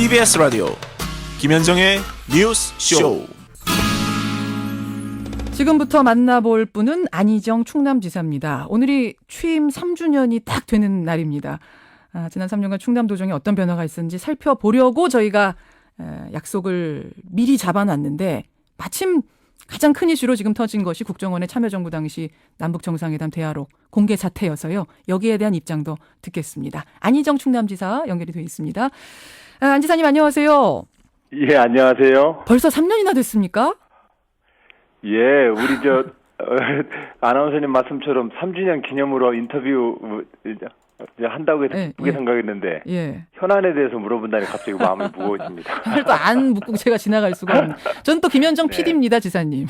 TBS 라디오 김현정의 뉴스 쇼. 지금부터 만나볼 분은 안희정 충남지사입니다. 오늘이 취임 3주년이 딱 되는 날입니다. 지난 3년간 충남도정에 어떤 변화가 있었는지 살펴보려고 저희가 약속을 미리 잡아놨는데 마침 가장 큰 이슈로 지금 터진 것이 국정원의 참여정부 당시 남북정상회담 대화록 공개 사태여서요. 여기에 대한 입장도 듣겠습니다. 안희정 충남지사 연결이 되어 있습니다. 안 지사님 안녕하세요. 예, 안녕하세요. 벌써 3년이나 됐습니까? 예, 우리 아나운서님 말씀처럼 3주년 기념으로 인터뷰 한다고 해서 기쁘게 생각했는데 현안에 대해서 물어본다니 갑자기 마음이 무거워집니다. 또 안 묻고 제가 지나갈 수가 없는. 저는 또 김현정 PD입니다, 지사님.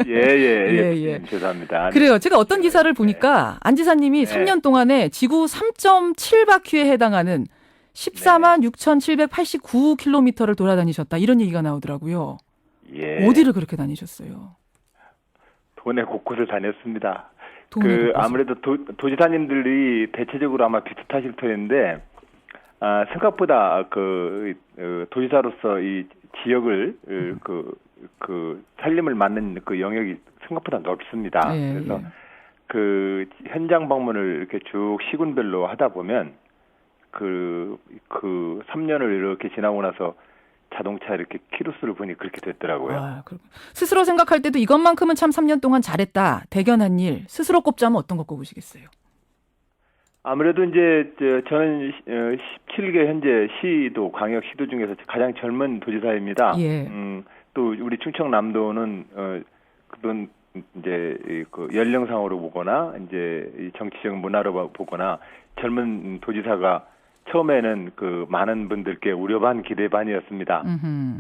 예, 죄송합니다. 그래요. 제가 어떤 기사를 보니까 안 지사님이 3년 동안에 지구 3.7바퀴에 해당하는 14만 6,789km를 돌아다니셨다. 이런 얘기가 나오더라고요. 예. 어디를 그렇게 다니셨어요? 도내 곳곳을 다녔습니다. 곳곳을. 아무래도 도지사님들이 대체적으로 아마 비슷하실 터인데, 생각보다 도지사로서 이 지역을 살림을 맡는 그 영역이 생각보다 넓습니다. 그래서 그 현장 방문을 이렇게 쭉 시군별로 하다 보면 그 3년을 이렇게 지나고 나서 자동차 이렇게 키로수를 보니 그렇게 됐더라고요. 스스로 생각할 때도 이것만큼은 참 3년 동안 잘했다. 대견한 일. 스스로 꼽자면 어떤 거 꼽으시겠어요? 아무래도 이제 저는 17개 현재 시도 광역시도 중에서 가장 젊은 도지사입니다. 예. 또 우리 충청남도는 그런 이제 그 연령상으로 보거나 이제 정치적 문화로 보거나 젊은 도지사가 처음에는 그 많은 분들께 우려 반 기대 반이었습니다.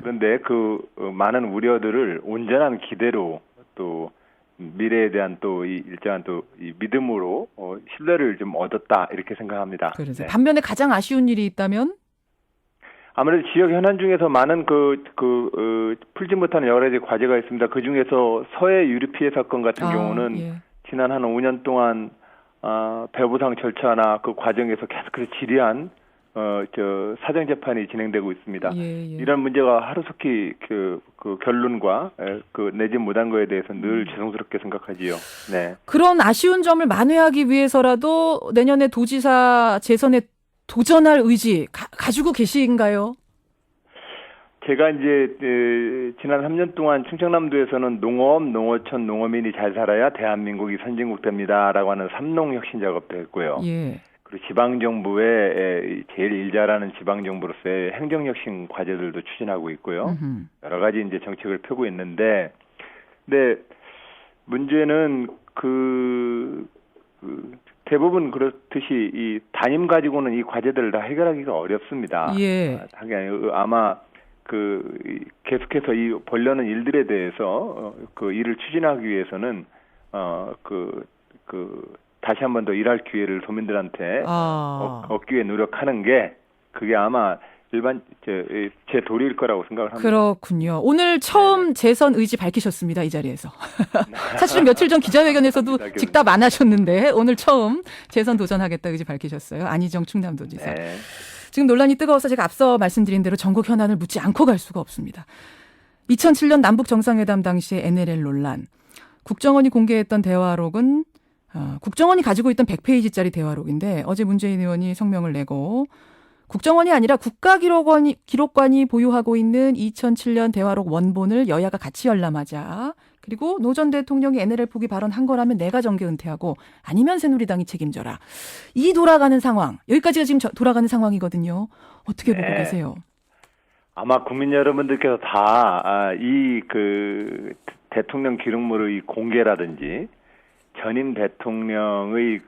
그런데 그 많은 우려들을 온전한 기대로 또 미래에 대한 또 이 일정한 또 이 믿음으로 신뢰를 좀 얻었다 이렇게 생각합니다. 그래서 반면에 가장 아쉬운 일이 있다면? 아무래도 지역 현안 중에서 많은 풀지 못하는 여러 가지 과제가 있습니다. 그 중에서 서해 유류 피해 사건 같은 경우는 지난 한 5년 동안 배부상 절차나 그 과정에서 계속해서 지리한 사정 재판이 진행되고 있습니다. 이런 문제가 하루속히 그 결론과 내지 못한 거에 대해서 늘 죄송스럽게 생각하지요. 네. 그런 아쉬운 점을 만회하기 위해서라도 내년에 도지사 재선에 도전할 의지 가지고 계신가요? 제가 이제 지난 3년 동안 충청남도에서는 농업, 농어촌, 농어민이 잘 살아야 대한민국이 선진국 됩니다라고 하는 삼농혁신 작업도 했고요. 그리고 지방정부의 제일 일 잘하는 지방정부로서의 행정혁신 과제들도 추진하고 있고요. 여러 가지 이제 정책을 펴고 있는데, 근데 문제는 대부분 그렇듯이 이 담임 가지고는 이 과제들을 다 해결하기가 어렵습니다. 아마 계속해서 이 벌려는 일들에 대해서 그 일을 추진하기 위해서는 다시 한 번 더 일할 기회를 도민들한테 얻기 위해 노력하는 게 그게 아마 제 도리일 거라고 생각을 합니다. 그렇군요. 오늘 처음 재선 의지 밝히셨습니다. 이 자리에서. 사실은 며칠 전 기자회견에서도 직답 안 하셨는데 오늘 처음 재선 도전하겠다 의지 밝히셨어요. 안희정 충남도지사. 지금 논란이 뜨거워서 제가 앞서 말씀드린 대로 전국 현안을 묻지 않고 갈 수가 없습니다. 2007년 남북 정상회담 당시의 NLL 논란. 국정원이 공개했던 대화록은 국정원이 가지고 있던 100페이지짜리 대화록인데 어제 문재인 의원이 성명을 내고 국정원이 아니라 국가기록관이 보유하고 있는 2007년 대화록 원본을 여야가 같이 열람하자. 그리고 노 전 대통령이 NLL 포기 발언한 거라면 내가 정계 은퇴하고 아니면 새누리당이 책임져라. 이 돌아가는 상황. 여기까지가 지금 돌아가는 상황이거든요. 어떻게 보고 계세요? 아마 국민 여러분들께서 다 대통령 기록물의 공개라든지 전임 대통령의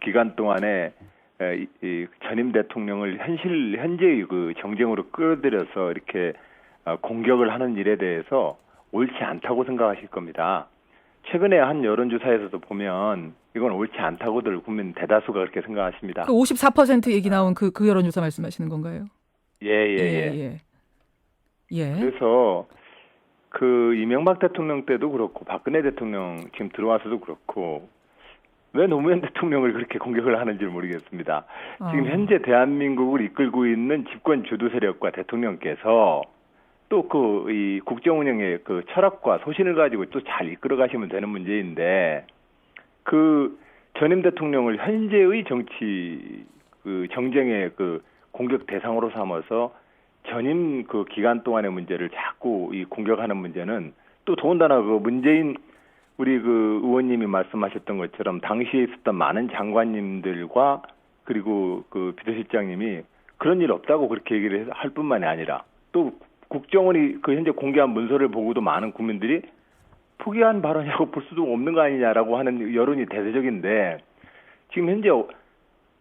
기간 동안에 이 전임 대통령을 현재의 그 정쟁으로 끌어들여서 이렇게 공격을 하는 일에 대해서 옳지 않다고 생각하실 겁니다. 최근에 한 여론조사에서도 보면 이건 옳지 않다고들 국민 대다수가 그렇게 생각하십니다. 54% 얘기 나온 그 여론조사 말씀하시는 건가요? 예. 그래서 이명박 대통령 때도 그렇고 박근혜 대통령 지금 들어와서도 그렇고 왜 노무현 대통령을 그렇게 공격을 하는지 모르겠습니다. 지금 아. 현재 대한민국을 이끌고 있는 집권 주도 세력과 대통령께서 또 이 국정 운영의 그 철학과 소신을 가지고 또 잘 이끌어 가시면 되는 문제인데 그 전임 대통령을 현재의 정치 그 정쟁의 그 공격 대상으로 삼아서 전임 그 기간 동안의 문제를 자꾸 이 공격하는 문제는 또 더군다나 그 문재인 우리 그 의원님이 말씀하셨던 것처럼 당시에 있었던 많은 장관님들과 그리고 그 비서실장님이 그런 일 없다고 그렇게 얘기를 할 뿐만이 아니라 또 국정원이 그 현재 공개한 문서를 보고도 많은 국민들이 포기한 발언이라고 볼 수도 없는 거 아니냐라고 하는 여론이 대세적인데 지금 현재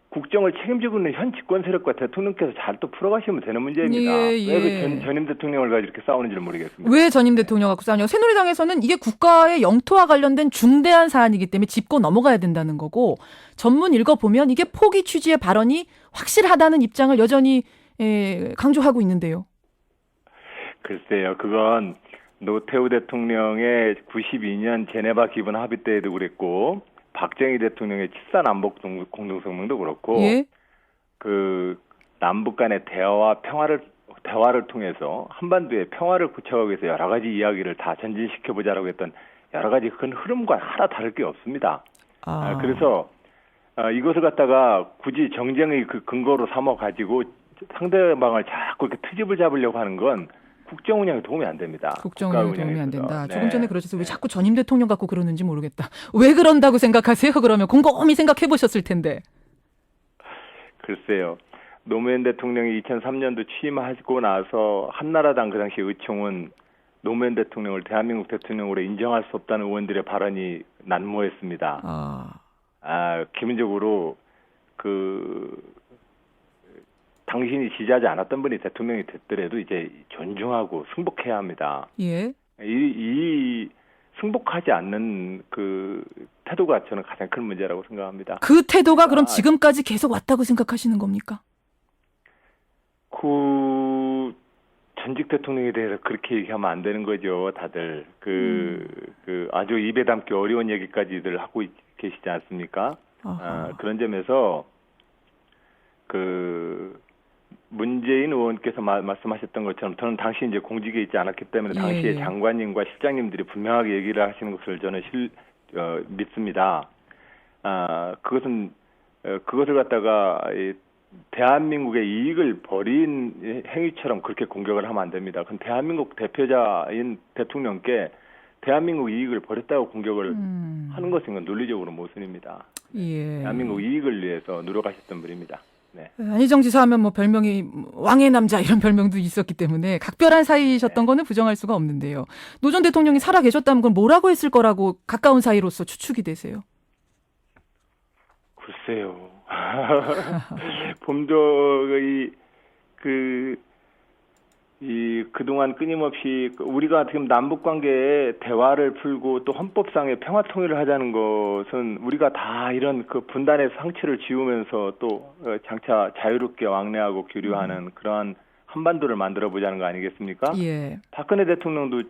국정을 책임지고 있는 현 집권 세력과 대통령께서 잘 또 풀어가시면 되는 문제입니다. 예. 왜 그 전임 대통령을 가지고 이렇게 싸우는지를 모르겠습니다. 왜 전임 대통령 갖고 싸우냐고. 새누리당에서는 이게 국가의 영토와 관련된 중대한 사안이기 때문에 짚고 넘어가야 된다는 거고 전문 읽어보면 이게 포기 취지의 발언이 확실하다는 입장을 여전히 강조하고 있는데요. 글쎄요. 그건 노태우 대통령의 92년 제네바 기본 합의 때에도 그랬고 박정희 대통령의 7.4 남북 공동성명도 그렇고 예. 그 남북 간의 대화를 통해서 한반도의 평화를 구축하기 위해서 여러 가지 이야기를 다 전진시켜 보자라고 했던 여러 가지 큰 흐름과 하나 다를 게 없습니다. 그래서 이것을 갖다가 굳이 정쟁의 그 근거로 삼아 가지고 상대방을 자꾸 이렇게 트집을 잡으려고 하는 건 국정 운영에 도움이 안 됩니다. 국정 운영에 도움이 안 된다. 네. 조금 전에 그러셔서 왜 자꾸 전임 대통령 갖고 그러는지 모르겠다. 왜 그런다고 생각하세요? 그러면 곰곰이 생각해 보셨을 텐데. 글쎄요. 노무현 대통령이 2003년도 취임하고 나서 한나라당 그 당시 의총은 노무현 대통령을 대한민국 대통령으로 인정할 수 없다는 의원들의 발언이 난무했습니다. 기본적으로 당신이 지지하지 않았던 분이 대통령이 됐더라도 이제 존중하고 승복해야 합니다. 예. 이 승복하지 않는 그 태도가 저는 가장 큰 문제라고 생각합니다. 그 태도가 그럼 지금까지 계속 왔다고 생각하시는 겁니까? 그 전직 대통령에 대해서 그렇게 얘기하면 안 되는 거죠, 다들. 아주 입에 담기 어려운 얘기까지들 하고 계시지 않습니까? 그런 점에서 문재인 의원께서 말씀하셨던 것처럼 저는 당시 이제 공직에 있지 않았기 때문에 당시에 장관님과 실장님들이 분명하게 얘기를 하시는 것을 저는 믿습니다. 그것을 갖다가 대한민국의 이익을 버린 행위처럼 그렇게 공격을 하면 안 됩니다. 그건 대한민국 대표자인 대통령께 대한민국 이익을 버렸다고 공격을 하는 것은 논리적으로 모순입니다. 예. 대한민국 이익을 위해서 노력하셨던 분입니다. 네. 안희정 지사 하면 뭐 별명이 왕의 남자 이런 별명도 있었기 때문에 각별한 사이셨던 거는 부정할 수가 없는데요. 노 전 대통령이 살아 계셨다면 그건 뭐라고 했을 거라고 가까운 사이로서 추측이 되세요? 글쎄요. 범죄의 그동안 끊임없이 우리가 지금 남북 관계에 대화를 풀고 또 헌법상의 평화 통일을 하자는 것은 우리가 다 이런 그 분단의 상처를 지우면서 또 장차 자유롭게 왕래하고 교류하는 그러한 한반도를 만들어 보자는 거 아니겠습니까? 예. 박근혜 대통령도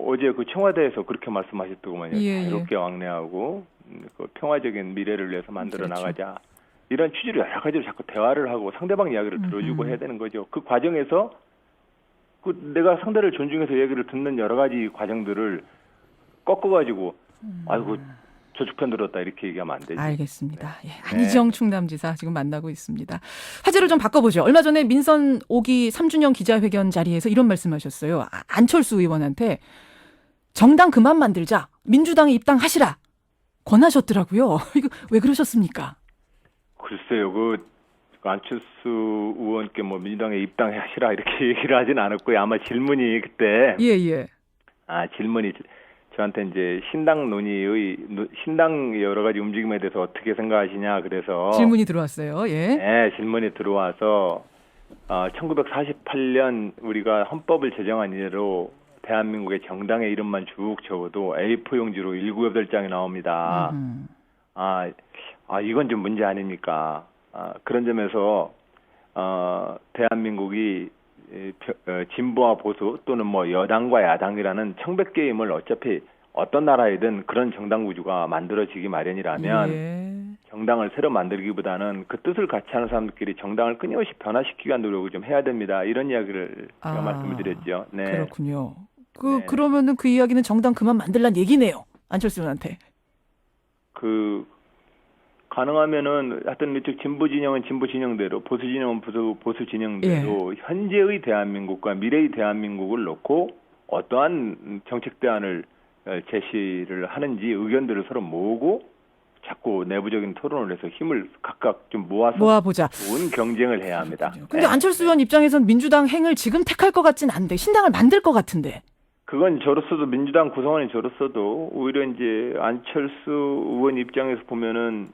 어제 청와대에서 그렇게 말씀하셨더구만요. 예. 자유롭게 왕래하고 평화적인 미래를 위해서 만들어 나가자. 이런 취지로 여러 가지로 자꾸 대화를 하고 상대방 이야기를 들어주고 해야 되는 거죠. 그 과정에서 내가 상대를 존중해서 얘기를 듣는 여러 가지 과정들을 꺾어가지고 아이고 저쪽 편 들었다 이렇게 얘기하면 안 되죠. 알겠습니다. 예, 안희정 충남지사 지금 만나고 있습니다. 화제를 좀 바꿔보죠. 얼마 전에 민선 5기 3주년 기자회견 자리에서 이런 말씀하셨어요. 안철수 의원한테 정당 그만 만들자. 민주당에 입당하시라. 권하셨더라고요. 이거 왜 그러셨습니까? 글쎄요. 안철수 의원께 민주당에 입당하시라 이렇게 얘기를 하진 않았고요. 아마 질문이 그때 질문이 저한테 이제 신당 여러 가지 움직임에 대해서 어떻게 생각하시냐 그래서 질문이 들어왔어요. 예. 네, 질문이 들어와서 1948년 우리가 헌법을 제정한 이래로 대한민국의 정당의 이름만 쭉 적어도 A4 용지로 1988장이 나옵니다. 이건 좀 문제 아닙니까? 그런 점에서 대한민국이 진보와 보수 또는 여당과 야당이라는 청백 게임을 어차피 어떤 나라이든 그런 정당 구조가 만들어지기 마련이라면 예. 정당을 새로 만들기보다는 그 뜻을 같이 하는 사람들끼리 정당을 끊임없이 변화시키기 위한 노력을 좀 해야 됩니다. 이런 이야기를 제가 말씀을 드렸죠. 네. 그렇군요. 네. 그러면은 그 이야기는 정당 그만 만들란 얘기네요. 안철수 의원한테. 가능하면은 하여튼 이쪽 진보 진영은 진보 진영대로 보수 진영은 보수 진영대로 현재의 대한민국과 미래의 대한민국을 놓고 어떠한 정책 대안을 제시를 하는지 의견들을 서로 모으고 자꾸 내부적인 토론을 해서 힘을 각각 좀 모아서 모아보자. 좋은 경쟁을 해야 합니다. 근데 안철수 의원 입장에선 민주당 행을 지금 택할 것 같진 않은데 신당을 만들 것 같은데. 그건 저로서도 민주당 구성원이 저로서도 오히려 이제 안철수 의원 입장에서 보면은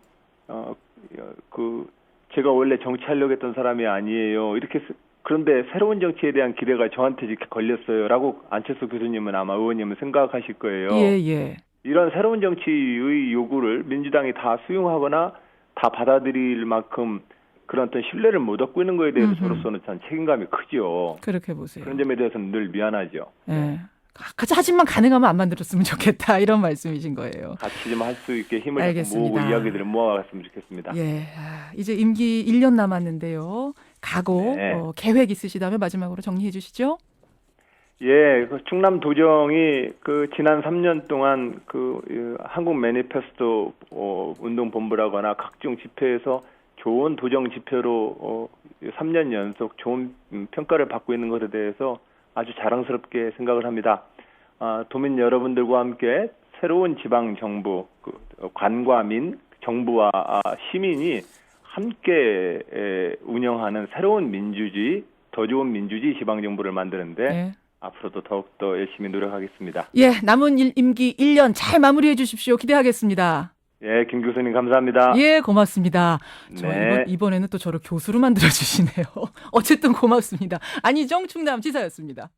제가 원래 정치하려고 했던 사람이 아니에요. 이렇게 그런데 새로운 정치에 대한 기대가 저한테 이렇게 걸렸어요라고 안철수 교수님은 아마 의원님은 생각하실 거예요. 예. 이런 새로운 정치의 요구를 민주당이 다 수용하거나 다 받아들일 만큼 그런 어떤 신뢰를 못 얻고 있는 거에 대해서 저로서는 전 책임감이 크죠. 그렇게 보세요. 그런 점에 대해서는 늘 미안하죠. 예. 하지만 가능하면 안 만들었으면 좋겠다 이런 말씀이신 거예요. 같이 좀 할 수 있게 힘을 알겠습니다. 모으고 이야기들을 모아갔으면 좋겠습니다. 예. 이제 임기 1년 남았는데요. 각오, 네. 계획 있으시다면 마지막으로 정리해 주시죠. 예, 충남 도정이 지난 3년 동안 한국 매니페스토 운동본부라거나 각종 집회에서 좋은 도정 지표로 3년 연속 좋은 평가를 받고 있는 것에 대해서 아주 자랑스럽게 생각을 합니다. 도민 여러분들과 함께 새로운 지방 정부, 관과 민, 정부와 시민이 함께 운영하는 새로운 민주주의, 더 좋은 민주주의 지방 정부를 만드는데 네. 앞으로도 더욱더 열심히 노력하겠습니다. 예, 남은 임기 1년 잘 마무리해 주십시오. 기대하겠습니다. 예, 김 교수님 감사합니다. 예, 고맙습니다. 네. 이번에는 또 저를 교수로 만들어 주시네요. 어쨌든 고맙습니다. 안희정 충남지사였습니다.